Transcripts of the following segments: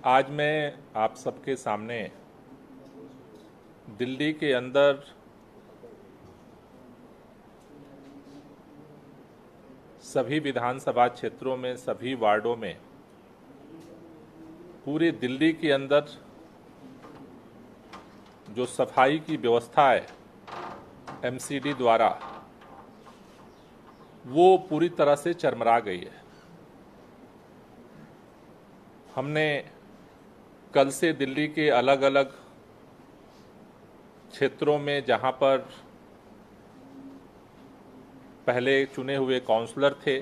आज मैं आप सबके सामने दिल्ली के अंदर सभी विधानसभा क्षेत्रों में, सभी वार्डों में, पूरे दिल्ली के अंदर जो सफाई की व्यवस्था है एमसीडी द्वारा, वो पूरी तरह से चरमरा गई है। हमने कल से दिल्ली के अलग अलग क्षेत्रों में, जहां पर पहले चुने हुए काउंसलर थे,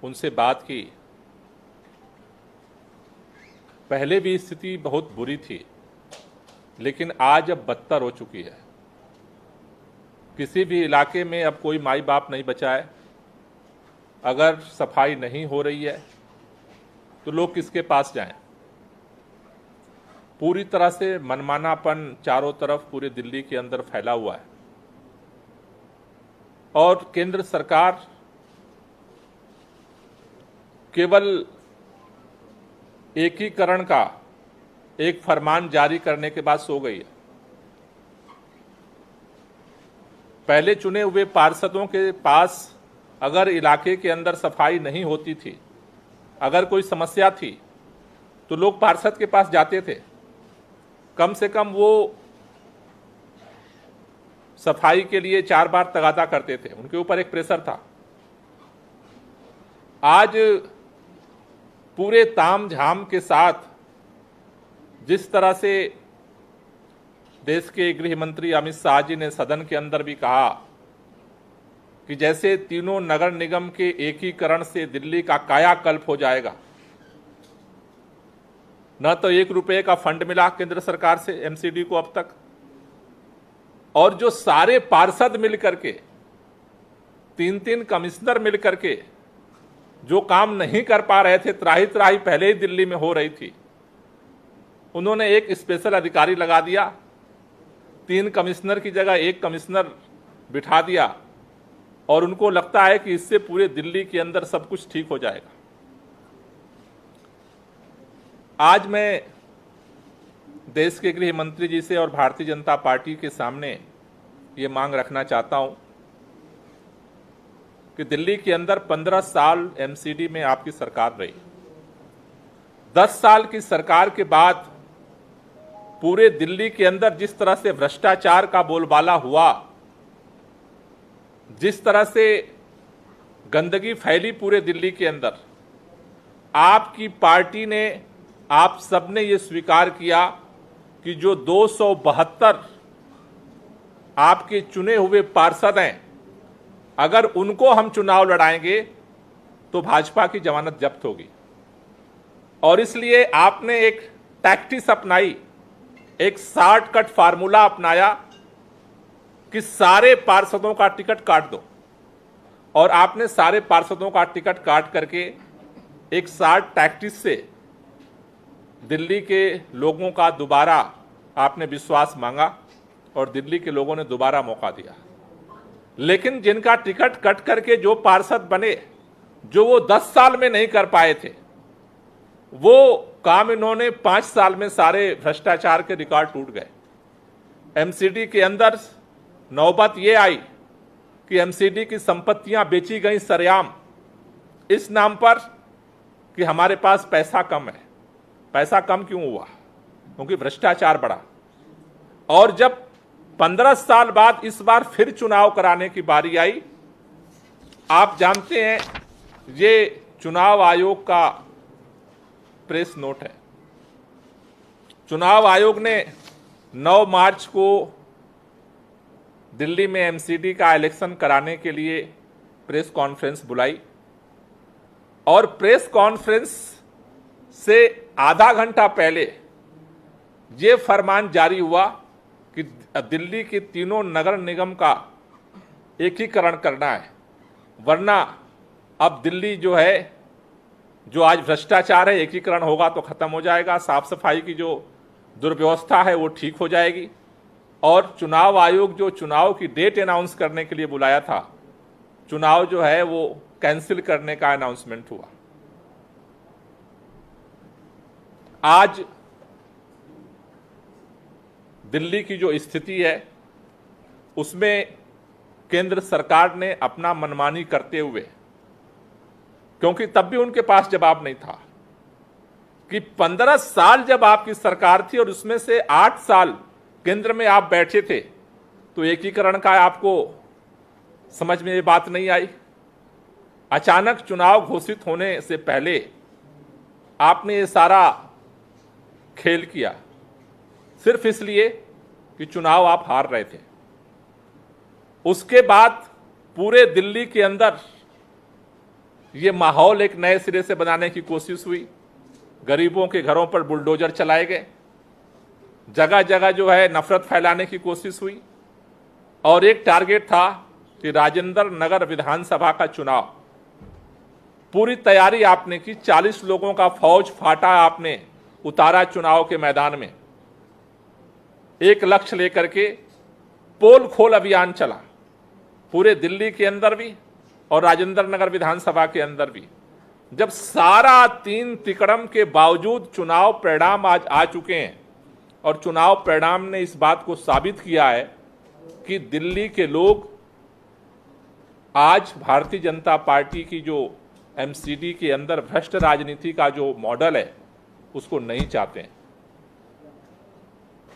उनसे बात की। पहले भी स्थिति बहुत बुरी थी, लेकिन आज अब बदतर हो चुकी है। किसी भी इलाके में अब कोई माई बाप नहीं बचा है। अगर सफाई नहीं हो रही है तो लोग किसके पास जाएं? पूरी तरह से मनमानापन चारों तरफ पूरे दिल्ली के अंदर फैला हुआ है और केंद्र सरकार केवल एकीकरण का एक फरमान जारी करने के बाद सो गई है। पहले चुने हुए पार्षदों के पास अगर इलाके के अंदर सफाई नहीं होती थी, अगर कोई समस्या थी, तो लोग पार्षद के पास जाते थे। कम से कम वो सफाई के लिए 4 बार तगादा करते थे, उनके ऊपर एक प्रेशर था। आज पूरे ताम झाम के साथ जिस तरह से देश के गृह मंत्री अमित शाह जी ने सदन के अंदर भी कहा कि जैसे तीनों नगर निगम के एकीकरण से दिल्ली का कायाकल्प हो जाएगा। न तो 1 रुपए का फंड मिला केंद्र सरकार से एमसीडी को अब तक, और जो सारे पार्षद मिलकर के, 3-3 कमिश्नर मिलकर के जो काम नहीं कर पा रहे थे, त्राही त्राही पहले ही दिल्ली में हो रही थी, उन्होंने एक स्पेशल अधिकारी लगा दिया। 3 कमिश्नर की जगह 1 कमिश्नर बिठा दिया और उनको लगता है कि इससे पूरे दिल्ली के अंदर सब कुछ ठीक हो जाएगा। आज मैं देश के गृह मंत्री जी से और भारतीय जनता पार्टी के सामने ये मांग रखना चाहता हूं कि दिल्ली के अंदर 15 साल एमसीडी में आपकी सरकार रही। 10 साल की सरकार के बाद पूरे दिल्ली के अंदर जिस तरह से भ्रष्टाचार का बोलबाला हुआ, जिस तरह से गंदगी फैली पूरे दिल्ली के अंदर, आपकी पार्टी ने, आप सबने ये स्वीकार किया कि जो 272 आपके चुने हुए पार्षद हैं, अगर उनको हम चुनाव लड़ाएंगे तो भाजपा की जमानत जब्त होगी। और इसलिए आपने एक टैक्टिस अपनाई, एक शॉर्टकट फार्मूला अपनाया कि सारे पार्षदों का टिकट काट दो। और आपने सारे पार्षदों का टिकट काट करके एक शॉर्ट टैक्टिस से दिल्ली के लोगों का दोबारा आपने विश्वास मांगा और दिल्ली के लोगों ने दोबारा मौका दिया। लेकिन जिनका टिकट कट करके जो पार्षद बने, जो वो 10 साल में नहीं कर पाए थे, वो काम इन्होंने 5 साल में सारे भ्रष्टाचार के रिकॉर्ड टूट गए। एमसीडी के अंदर नौबत ये आई कि एमसीडी की संपत्तियां बेची गई सरेआम, इस नाम पर कि हमारे पास पैसा कम है। पैसा कम क्यों हुआ? क्योंकि भ्रष्टाचार बढ़ा। और जब 15 साल बाद इस बार फिर चुनाव कराने की बारी आई, आप जानते हैं ये चुनाव आयोग का प्रेस नोट है। चुनाव आयोग ने 9 मार्च को दिल्ली में एमसीडी का इलेक्शन कराने के लिए प्रेस कॉन्फ्रेंस बुलाई और प्रेस कॉन्फ्रेंस से आधा घंटा पहले ये फरमान जारी हुआ कि दिल्ली के तीनों नगर निगम का एकीकरण करना है, वरना अब दिल्ली जो है, जो आज भ्रष्टाचार है, एकीकरण होगा तो खत्म हो जाएगा। साफ सफाई की जो दुर्व्यवस्था है वो ठीक हो जाएगी। और चुनाव आयोग जो चुनाव की डेट अनाउंस करने के लिए बुलाया था, चुनाव जो है वो कैंसिल करने का अनाउंसमेंट हुआ। आज दिल्ली की जो स्थिति है उसमें केंद्र सरकार ने अपना मनमानी करते हुए, क्योंकि तब भी उनके पास जवाब नहीं था कि 15 साल जब आपकी सरकार थी और उसमें से 8 साल केंद्र में आप बैठे थे, तो एकीकरण का आपको समझ में ये बात नहीं आई। अचानक चुनाव घोषित होने से पहले आपने ये सारा खेल किया सिर्फ इसलिए कि चुनाव आप हार रहे थे। उसके बाद पूरे दिल्ली के अंदर ये माहौल एक नए सिरे से बनाने की कोशिश हुई। गरीबों के घरों पर बुलडोजर चलाए गए, जगह जगह जो है नफरत फैलाने की कोशिश हुई, और एक टारगेट था कि राजेंद्र नगर विधानसभा का चुनाव, पूरी तैयारी आपने की, 40 लोगों का फौज फाटा आपने उतारा चुनाव के मैदान में। एक लक्ष्य लेकर के पोल खोल अभियान चला पूरे दिल्ली के अंदर भी और राजेंद्र नगर विधानसभा के अंदर भी। जब सारा 3 तिकड़म के बावजूद चुनाव परिणाम आज आ चुके हैं और चुनाव परिणाम ने इस बात को साबित किया है कि दिल्ली के लोग आज भारतीय जनता पार्टी की जो एमसीडी के अंदर भ्रष्ट राजनीति का जो मॉडल है उसको नहीं चाहते हैं।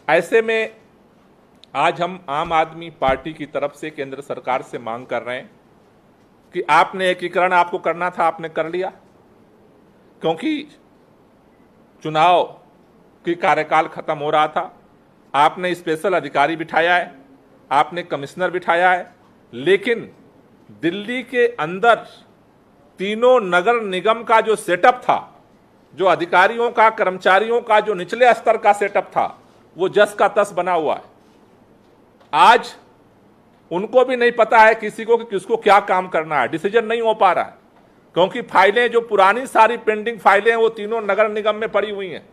ऐसे में आज हम आम आदमी पार्टी की तरफ से केंद्र सरकार से मांग कर रहे हैं कि आपने एकीकरण आपको करना था, आपने कर लिया, क्योंकि चुनाव की कार्यकाल खत्म हो रहा था। आपने स्पेशल अधिकारी बिठाया है, आपने कमिश्नर बिठाया है, लेकिन दिल्ली के अंदर तीनों नगर निगम का जो सेटअप था, जो अधिकारियों का, कर्मचारियों का जो निचले स्तर का सेटअप था, वो जस का तस बना हुआ है। आज उनको भी नहीं पता है किसी को कि किसको क्या काम करना है, डिसीजन नहीं हो पा रहा है, क्योंकि फाइलें जो पुरानी सारी पेंडिंग फाइलें हैं वो तीनों नगर निगम में पड़ी हुई हैं।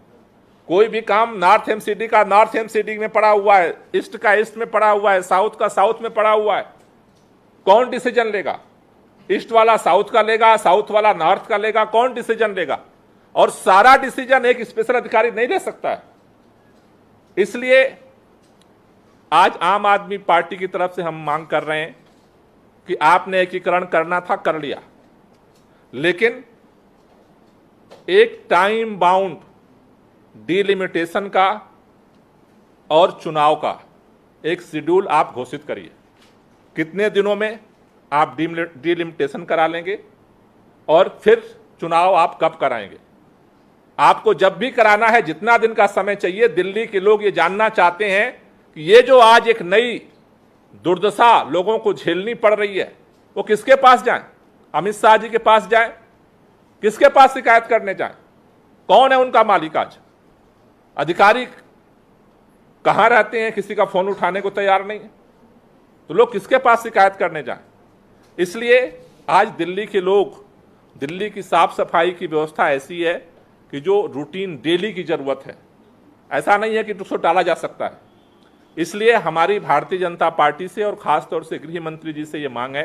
कोई भी काम नॉर्थ एमसीडी का नॉर्थ एमसीडी में पड़ा हुआ है, ईस्ट का ईस्ट में पड़ा हुआ है, साउथ का साउथ में पड़ा हुआ है। कौन डिसीजन लेगा? ईस्ट वाला साउथ का लेगा, साउथ वाला नॉर्थ का लेगा, कौन डिसीजन लेगा? और सारा डिसीजन एक स्पेशल अधिकारी नहीं ले सकता है। इसलिए आज आम आदमी पार्टी की तरफ से हम मांग कर रहे हैं कि आपने एकीकरण करना था, कर लिया, लेकिन एक टाइम बाउंड डिलिमिटेशन का और चुनाव का एक शेड्यूल आप घोषित करिए। कितने दिनों में आप डिलिमिटेशन करा लेंगे और फिर चुनाव आप कब कराएंगे? आपको जब भी कराना है, जितना दिन का समय चाहिए। दिल्ली के लोग ये जानना चाहते हैं कि ये जो आज एक नई दुर्दशा लोगों को झेलनी पड़ रही है, वो किसके पास जाएं? अमित शाह जी के पास जाएं? किसके पास शिकायत करने जाएं? कौन है उनका मालिक? आज अधिकारी कहां रहते हैं, किसी का फोन उठाने को तैयार नहीं है, तो लोग किसके पास शिकायत करने जाएं? इसलिए आज दिल्ली के लोग, दिल्ली की साफ सफाई की व्यवस्था ऐसी है कि जो रूटीन डेली की जरूरत है, ऐसा नहीं है कि उसको टाला जा सकता है। इसलिए हमारी भारतीय जनता पार्टी से और खास तौर से गृह मंत्री जी से ये मांग है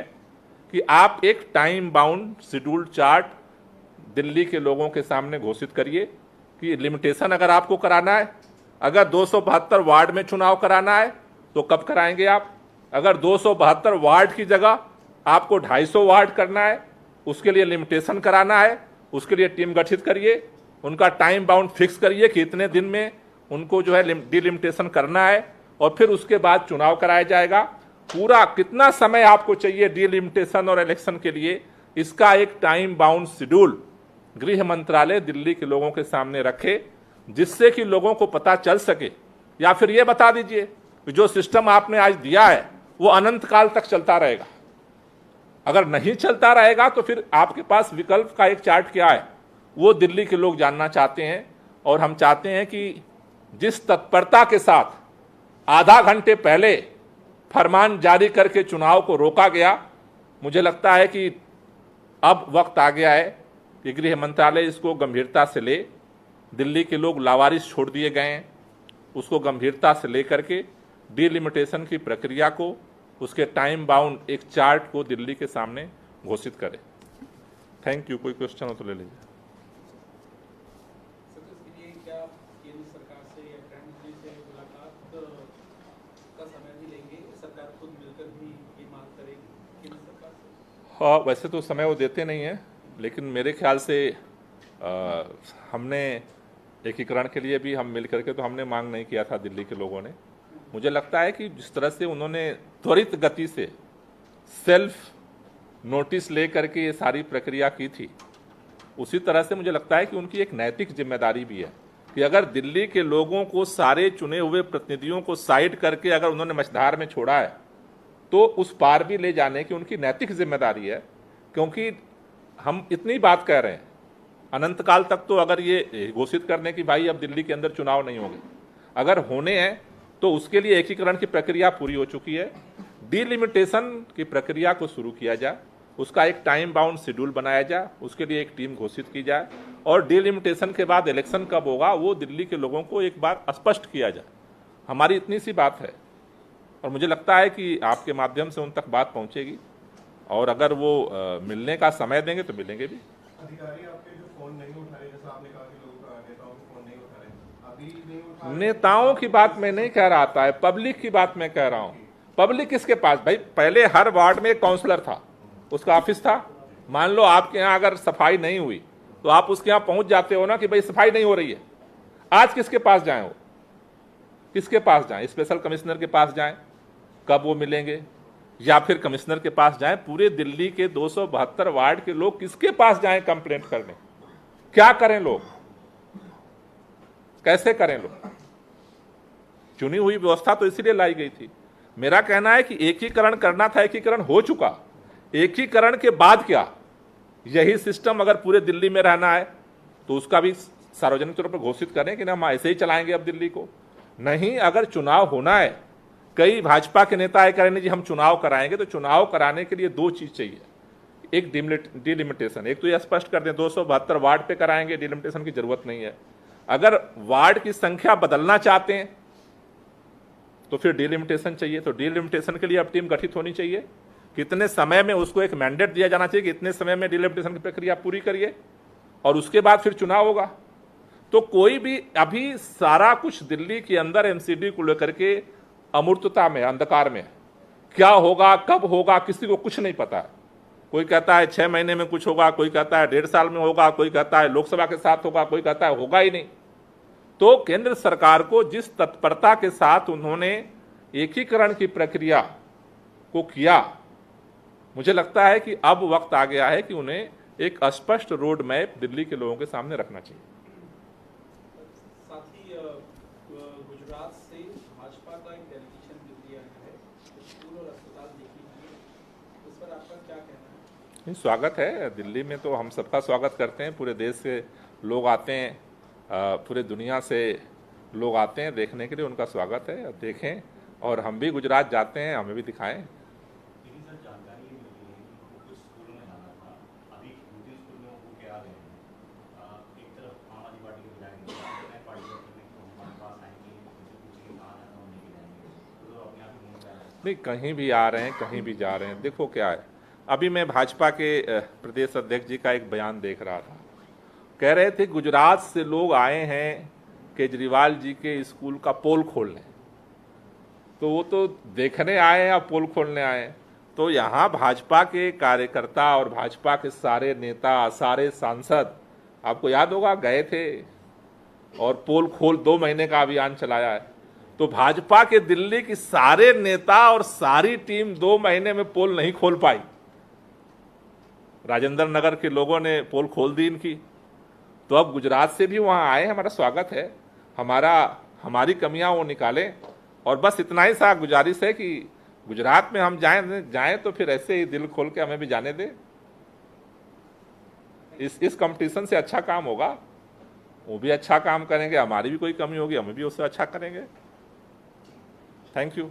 कि आप एक time bound schedule chart Delhi के लोगों के सामने घोषित करिए कि लिमिटेशन अगर आपको कराना है, अगर 272 वार्ड में चुनाव कराना है तो कब कराएंगे आप? अगर 272 वार्ड की जगह आपको 250 वार्ड करना है, उसके लिए लिमिटेशन कराना है, उसके लिए टीम गठित करिए, उनका टाइम बाउंड फिक्स करिए कि इतने दिन में उनको जो है डिलिमिटेशन करना है, और फिर उसके बाद चुनाव कराया जाएगा। पूरा कितना समय आपको चाहिए डिलिमिटेशन और इलेक्शन के लिए, इसका एक टाइम बाउंड शेड्यूल गृह मंत्रालय दिल्ली के लोगों के सामने रखे, जिससे कि लोगों को पता चल सके। या फिर ये बता दीजिए कि जो सिस्टम आपने आज दिया है वो अनंत काल तक चलता रहेगा। अगर नहीं चलता रहेगा तो फिर आपके पास विकल्प का एक चार्ट क्या है, वो दिल्ली के लोग जानना चाहते हैं। और हम चाहते हैं कि जिस तत्परता के साथ आधा घंटे पहले फरमान जारी करके चुनाव को रोका गया, मुझे लगता है कि अब वक्त आ गया है कि गृह मंत्रालय इसको गंभीरता से ले। दिल्ली के लोग लावारिस छोड़ दिए गए हैं, उसको गंभीरता से लेकर के डिलिमिटेशन की प्रक्रिया को, उसके टाइम बाउंड एक चार्ट को दिल्ली के सामने घोषित करें। Thank you. कोई क्वेश्चन हो तो ले लीजिए। सर, इसके लिए क्या हाँ, वैसे तो समय वो देते नहीं हैं, लेकिन मेरे ख्याल से हमने एकीकरण के लिए भी हम मिल करके तो हमने मांग नहीं किया था दिल्ली के लोगों ने। मुझे लगता है कि जिस तरह से उन्होंने त्वरित गति से सेल्फ नोटिस ले करके ये सारी प्रक्रिया की थी, उसी तरह से मुझे लगता है कि उनकी एक नैतिक जिम्मेदारी भी है कि अगर दिल्ली के लोगों को, सारे चुने हुए प्रतिनिधियों को साइड करके अगर उन्होंने मझधार में छोड़ा है तो उस पार भी ले जाने की उनकी नैतिक जिम्मेदारी है। क्योंकि हम इतनी बात कह रहे हैं, अनंत काल तक तो अगर ये घोषित करने की भाई अब दिल्ली के अंदर चुनाव नहीं होंगे, अगर होने हैं तो उसके लिए एकीकरण की प्रक्रिया पूरी हो चुकी है। डिलिमिटेशन की प्रक्रिया को शुरू किया जाए, उसका एक टाइम बाउंड शेड्यूल बनाया जाए, उसके लिए एक टीम घोषित की जाए और डिलिमिटेशन के बाद इलेक्शन कब होगा वो दिल्ली के लोगों को एक बार स्पष्ट किया जाए। हमारी इतनी सी बात है और मुझे लगता है कि आपके माध्यम से उन तक बात पहुंचेगी और अगर वो मिलने का समय देंगे तो मिलेंगे भी। अधिकारी आपके जो फोन नहीं उठा रहे, जैसा आपने कहा कि लोग नेताओं के फोन नहीं उठा रहे, अभी नहीं उठा रहे। नेताओं की बात मैं नहीं कह रहा था, पब्लिक की बात मैं कह रहा हूं। पब्लिक किसके पास भाई? पहले हर वार्ड में एक काउंसलर था, उसका ऑफिस था। मान लो आपके यहाँ अगर सफाई नहीं हुई तो आप उसके यहाँ पहुंच जाते हो ना कि भाई सफाई नहीं हो रही है। आज किसके पास जाएं? वो किसके पास जाएं? स्पेशल कमिश्नर के पास जाएं, कब वो मिलेंगे? या फिर कमिश्नर के पास जाएं? पूरे दिल्ली के 272 वार्ड के लोग किसके पास जाएं कंप्लेंट करने? क्या करें लोग? कैसे करें लोग? चुनी हुई व्यवस्था तो इसीलिए लाई गई थी। मेरा कहना है कि एकीकरण करना था, एकीकरण हो चुका। एकीकरण के बाद क्या यही सिस्टम अगर पूरे दिल्ली में रहना है तो उसका भी सार्वजनिक तौर पर घोषित करें कि ना हम ऐसे ही चलाएंगे अब दिल्ली को। नहीं, अगर चुनाव होना है, कई भाजपा के नेता ये करेंगे जी हम चुनाव कराएंगे, तो चुनाव कराने के लिए दो चीज चाहिए। एक डिलिमिटेशन, एक तो ये स्पष्ट कर दें 272 वार्ड पे कराएंगे, डिलिमिटेशन की जरूरत नहीं है। अगर वार्ड की संख्या बदलना चाहते हैं तो फिर डिलिमिटेशन चाहिए। तो डिलिमिटेशन के लिए अब टीम गठित होनी चाहिए। कितने समय में उसको एक मैंडेट दिया जाना चाहिए कि इतने समय में डिलिमिटेशन की प्रक्रिया पूरी करिए और उसके बाद फिर चुनाव होगा। तो कोई भी अभी सारा कुछ दिल्ली के अंदर एमसीडी को लेकर के अमूर्तता में, अंधकार में, क्या होगा, कब होगा, किसी को कुछ नहीं पता है। कोई कहता है 6 महीने में कुछ होगा, कोई कहता है 1.5 साल में होगा, कोई कहता है लोकसभा के साथ होगा, कोई कहता है होगा ही नहीं। तो केंद्र सरकार को जिस तत्परता के साथ उन्होंने एकीकरण की प्रक्रिया को किया, मुझे लगता है कि अब वक्त आ गया है कि उन्हें एक स्पष्ट रोड मैप दिल्ली के लोगों के सामने रखना चाहिए। साथ ही गुजरात से भाजपा का एक डेलीगेशन दिल्ली आया है, स्कूल और अस्पताल देखने के लिए, उस पर आपका क्या कहना है? नहीं, स्वागत है। दिल्ली में तो हम सबका स्वागत करते हैं। पूरे देश से लोग आते हैं, पूरे दुनिया से लोग आते हैं देखने के लिए, उनका स्वागत है। देखें, और हम भी गुजरात जाते हैं, हमें भी दिखाएं। नहीं, कहीं भी आ रहे हैं, कहीं भी जा रहे हैं। देखो क्या है, अभी मैं भाजपा के प्रदेश अध्यक्ष जी का एक बयान देख रहा था। कह रहे थे गुजरात से लोग आए हैं केजरीवाल जी के स्कूल का पोल खोलने। तो वो तो देखने आए हैं या पोल खोलने आए हैं? तो यहाँ भाजपा के कार्यकर्ता और भाजपा के सारे नेता, सारे सांसद, आपको याद होगा, गए थे और पोल खोल 2 महीने का अभियान चलाया है। तो भाजपा के दिल्ली की सारे नेता और सारी टीम 2 महीने में पोल नहीं खोल पाई। राजेंद्र नगर के लोगों ने पोल खोल दी इनकी। तो अब गुजरात से भी वहां आए, हमारा स्वागत है। हमारी कमियां वो निकालें। और बस इतना ही सा गुजारिश है कि गुजरात में हम जाएं तो फिर ऐसे ही दिल खोल के हमें भी जाने दें। इस कंपटीशन से अच्छा काम होगा, वो भी अच्छा काम करेंगे, हमारी भी कोई कमी होगी, हमें भी उससे अच्छा करेंगे। Thank you.